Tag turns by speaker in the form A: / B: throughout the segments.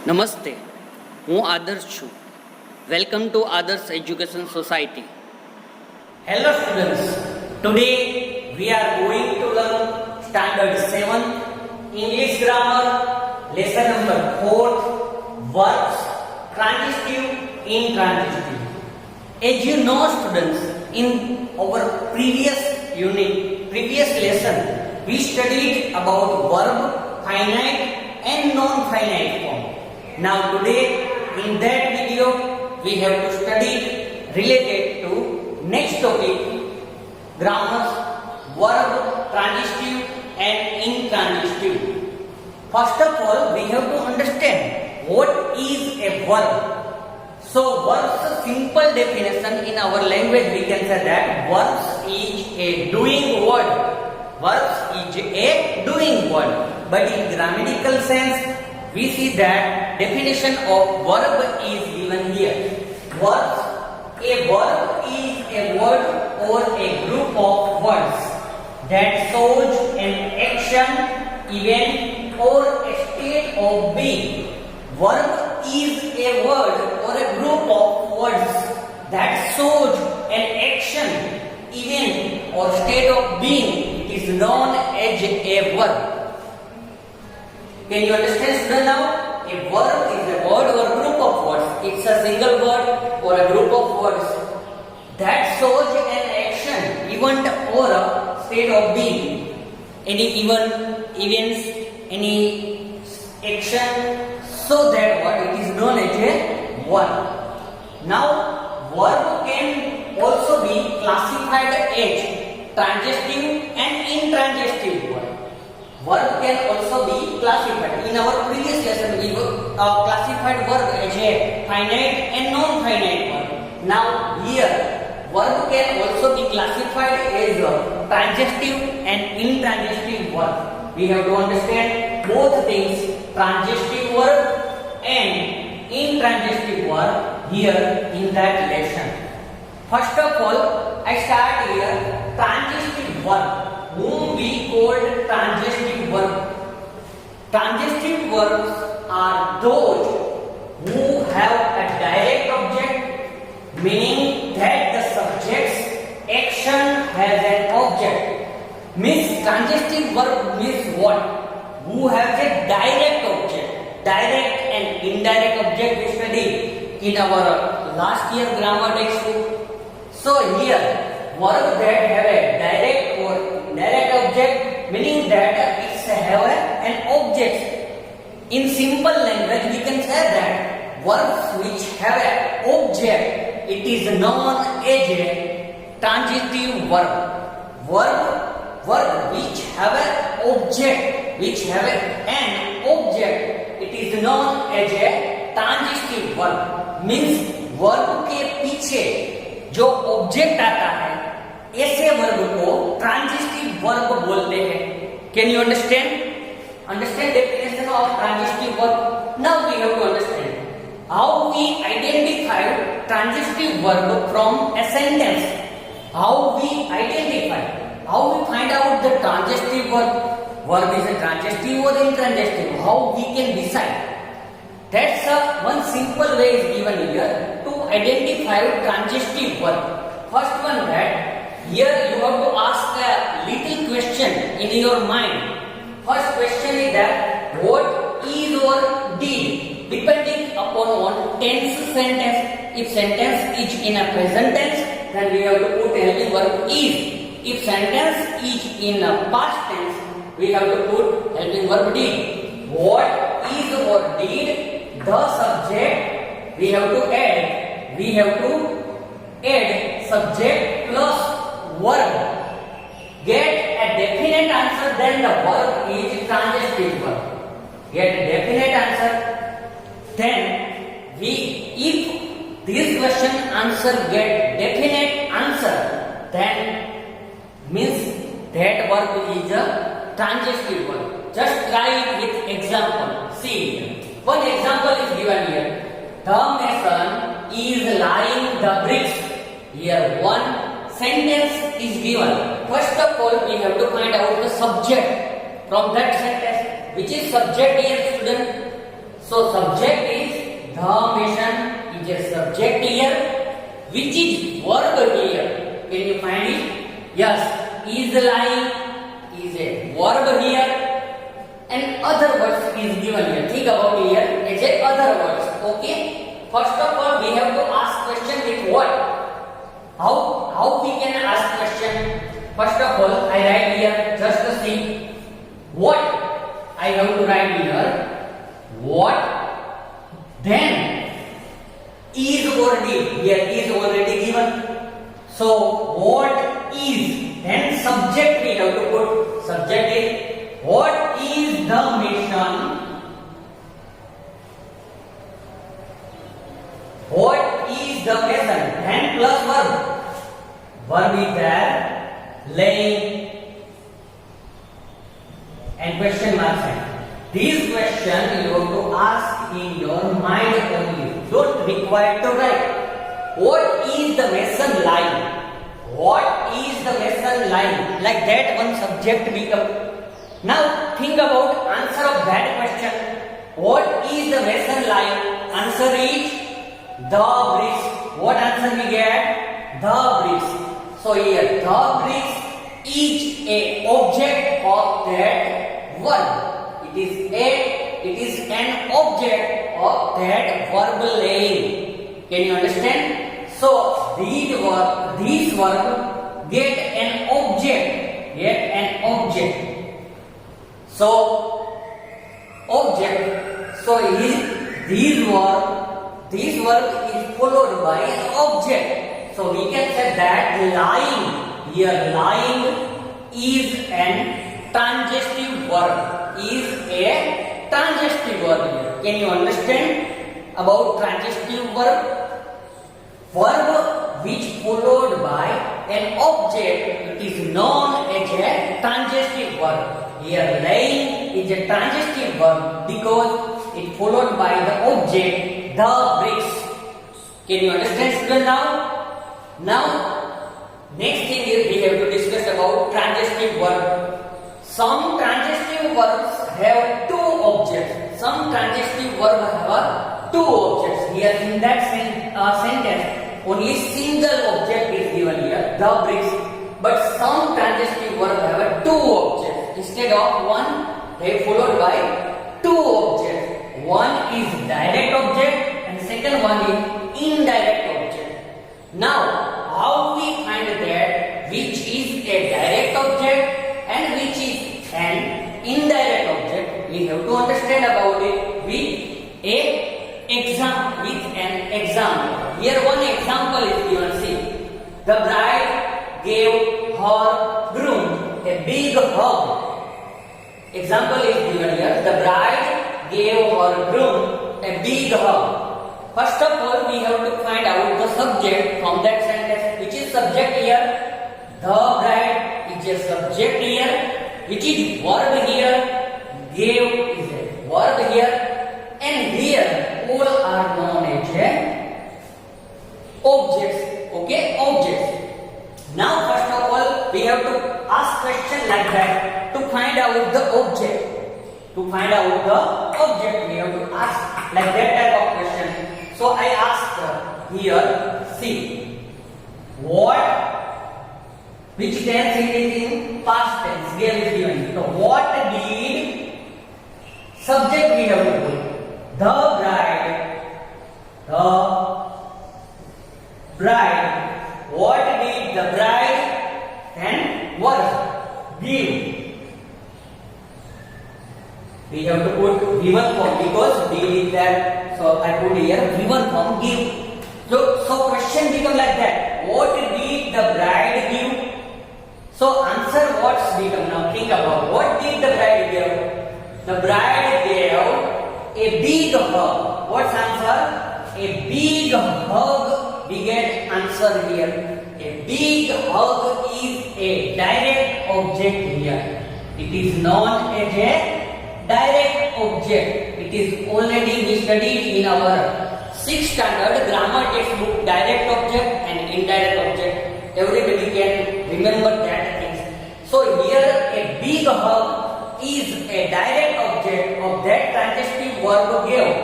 A: નમસ્તે, હું આદર્શ છું. વેલકમ ટુ આદર્શ education society.
B: Hello students, today we are going to learn standard 7 English grammar lesson number 4 verbs transitive intransitive. As you know students, in our previous lesson we studied about verb finite and non-finite form. Now today in that video we have to study related to next topic, grammars, verb transitive and intransitive. First of all, we have to understand what is a verb. So verbs, simple definition in our language we can say that verbs is a doing word. Verbs is a doing word. But in grammatical sense, we see that definition of verb is given here. Verbs. A verb is a word or a group of words that shows an action, event or a state of being. Verb is a word or a group of words that shows an action, event or state of being. It is known as a verb. Can you understand student now? A verb is a word or a group of words. It's a single word or a group of words that shows an action, event or a state of being. Any events, any action, so that what it is known as a verb. Now, verb can also be classified as transitive and intransitive word. Verb can also be classified. In our previous lesson, we classified verb as a finite and non-finite verb. Now here, verb can also be classified as a transitive and intransitive verb. We have to understand both things, transitive verb and intransitive verb here in that lesson. First of all, I start here transitive verb, whom we called transitive verb. Transitive verbs are those who have a direct object, meaning that the subject's action has an object. Means transitive verb means what? Who has a direct object. Direct and indirect object we studied in our last year grammar textbook. So here, verb that have a direct or indirect object, meaning that it have an object. In simple language, we can say that verbs which have an object, it is known as a transitive verb. Verb which have an object, it is known as a transitive verb. Means verb के पीछे जो object आता है, ऐसे verb को transitive verb बोलते हैं. Can you understand definition of transitive verb? Now we have to understand how we identify transitive verb from a sentence. How we find out the transitive verb is a transitive or intransitive. How we can decide? That's one simple way is given here to identify transitive verb. First one, that here you have to ask a little question in your mind. First question is that what is or did, depending upon one tense sentence. If sentence is in a present tense, then we have to put helping verb is. If sentence is in a past tense, we have to put helping verb did. What is or did, the subject we have to add. Subject plus verb. Get a definite answer, then the verb is transitive verb. Get a definite answer, then if this question answer get definite answer, then means that verb is a transitive verb. Just try it with example. See here. One example is given here. The mason is laying the bricks. Here one sentence is given. First of all, we have to find out the subject from that sentence. Which is subject here, student? So subject the mission is a subject here. Which is verb here? Can you find it? Yes, is lying is a verb here, and other words is given here. Think about here as a other words. Okay. First of all, we have to ask question with what? How we can ask question? First of all, I write here just to see what I have to write here. What? Then is or did. Here is already given. So what is? Then subject we have to put. Subject is what is the mission? What is the mission? Then plus verb. Verb is there. Laying and question mark sign. This question you have to ask in your mind only. Don't require to write. What is the mission line? What is the mission line? Like that one subject become. Now think about answer of that question. What is the mission line? Answer is the bricks. What answer we get? The bricks. So here the bricks is a object of that verb. It is an object of that verb laying. Can you understand? So this verb get an object. So object. So this verb is followed by an object. So we can say that lying here. Lying is an transitive verb. Is a transitive verb here. Can you understand about transitive verb? Verb which followed by an object, it is known as a transitive verb. Here laying is a transitive verb because it followed by the object, the bricks. Can you understand, student, now next thing is we have to discuss about transitive verb. Some transitive verbs have two objects. Some transitive verbs have two objects. Here in that sentence, only single object is given here, the bricks. But some transitive verbs have two objects. Instead of one, they followed by two objects. One is direct object and second one is indirect object. Now, how we find that which is a direct object and which is an indirect object? We have to understand about it with an example. Here one example is given. See, the bride gave her groom a big hug. Example is given here. The bride gave her groom a big hug. First of all, we have to find out the subject from that sentence. Which is subject here? The bride is a subject here. Which is verb here? Gave is a verb here. And here all are known as objects. Okay, objects. Now first of all, we have to ask question like that to find out the object. To find out the object, we have to ask like that type of question. So I ask here, see, what, which tense it is in past tense, here is given. So what did, subject we have to put, the bride, what did the bride and what? Give. We have to put given form because did is there. So I put here given form give. So question become like that. What did the bride give? So answer what's become. Now think about what did the bride give? The bride gave a big hug. What's answer? A big hug. We get answer here. A big hug is a direct object here. It is known as a direct object. It is already we studied in our 6th standard grammar textbook, direct object and indirect object. Everybody can remember that things. So here a big hug is a direct object of that transitive verb give.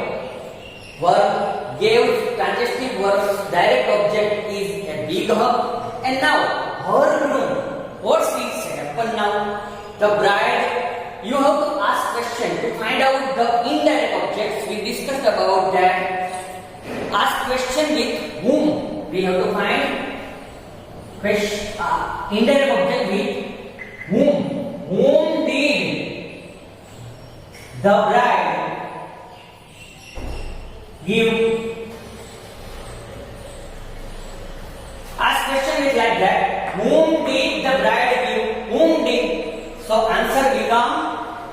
B: Verb gave transitive verbs direct object is a big hug. And now her room. What is happen now? The bride. You have to ask question to find out the indirect objects. We discussed about that. Ask question with whom. We have to find indirect object with whom. Whom did the bride give? Ask question is like that. Whom did the bride give? Whom did? So answer become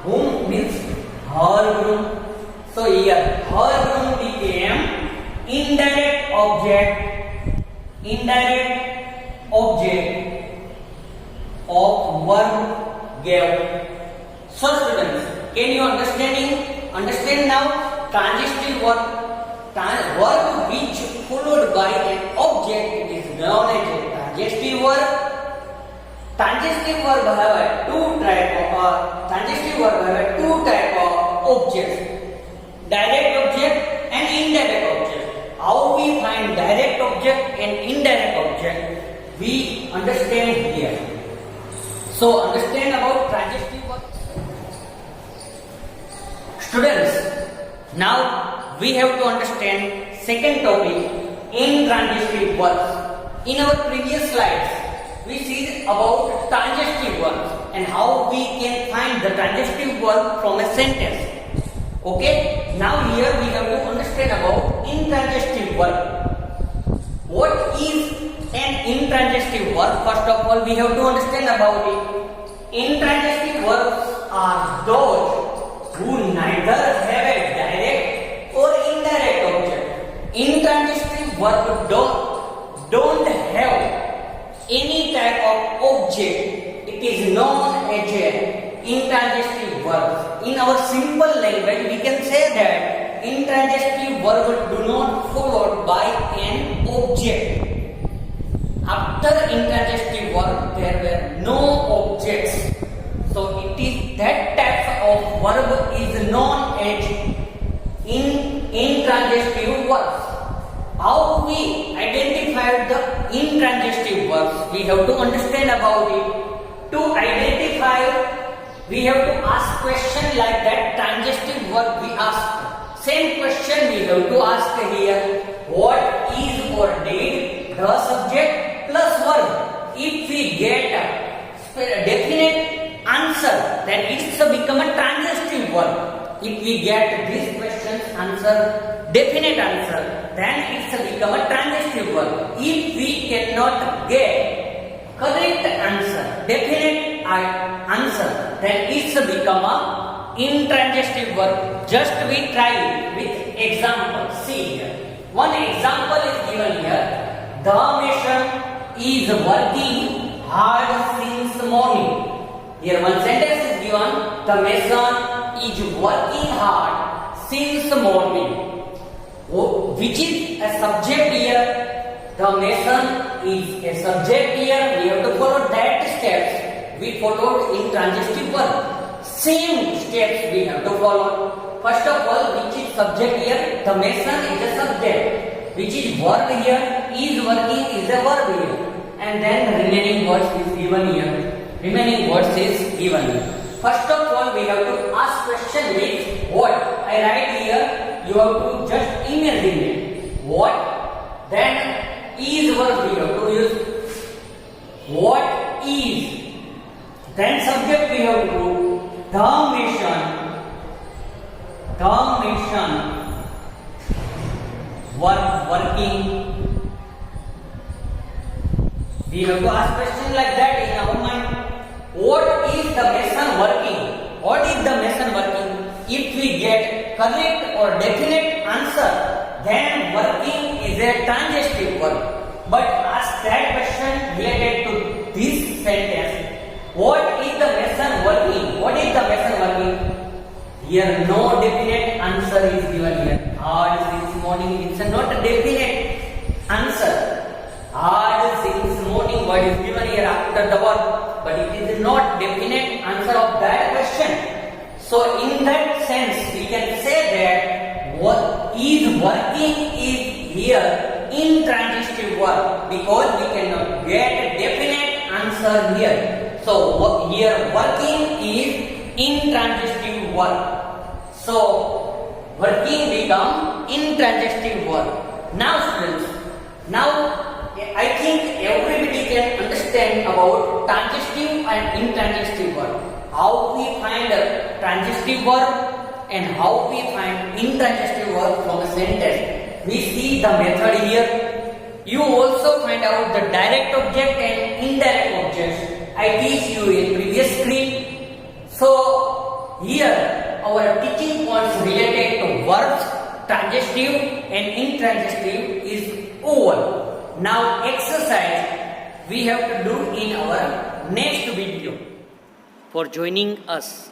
B: whom means her groom. So here her groom became indirect object. Indirect object of verb gave. So students, can you understand now? Transitive verb. Verb which followed by an object is known as a transitive verb. Transitive verb have two type of objects: direct object and indirect object. How we find direct object and indirect object? We understand here. So understand about transitive verb. Students, now we have to understand second topic, intransitive verbs. In our previous slides, we see about transitive verbs and how we can find the transitive verb from a sentence. Okay, now here we have to understand about intransitive verb. What is an intransitive verb? First of all, we have to understand about it. Intransitive verbs are those who neither have a direct or indirect object. Intransitive verb don't have any type of object. It is known as a intransitive verb. In our simple language, we can say that intransitive verbs do not followed by an object. After intransitive verb, there were no objects. So it is that type of verb is known as intransitive verbs. How we identify the intransitive verbs? We have to understand about it. To identify, we have to ask question like that transitive verb we ask. Same question we have to ask here. What is or did the subject plus verb? If we get a definite answer, then it's become a transitive verb. If we get this question's answer, definite answer, then it's become a transitive verb. If we cannot get correct answer, definite answer, then it's become a intransitive verb. Just we try with example. See here. One example is given here. The mason is working hard since morning. Here one sentence is given. The mason is working hard since morning. Which is a subject here. The mason is a subject here. We have to follow that steps we followed in transitive verb. Same steps we have to follow. First of all, which is subject here? The mason is a subject. Which is verb here? Is working is a verb here. And then remaining words is given here. Remaining words is given here. First of all, we have to ask question with what? I write here. You have to just imagine it. What? Then is verb we have to use. What is? Then subject we have to do. The mason working. We have to ask question like that in our mind. What is the mason working? What is the mason working? If we get correct or definite answer, then working is a transitive verb. But ask that question related to this sentence. What is the mason working? What is the mason working? Here no definite answer is given here. Hard since morning. It's not a definite answer. Hard since morning. What is given here after the verb? But it is not definite answer of that question. So in that sense, we can say that what is working is here intransitive verb because we cannot get a definite answer here. So here working is intransitive verb. So working become intransitive verb. Now students, now I think everybody can understand about transitive and intransitive verb. How we find a transitive verb and how we find intransitive verb from a sentence. We see the method here. You also find out the direct object and indirect objects. I teach you in previous screen. So here our teaching points related to verbs, transitive and intransitive is over. Now exercise we have to do in our next video.
A: For joining us.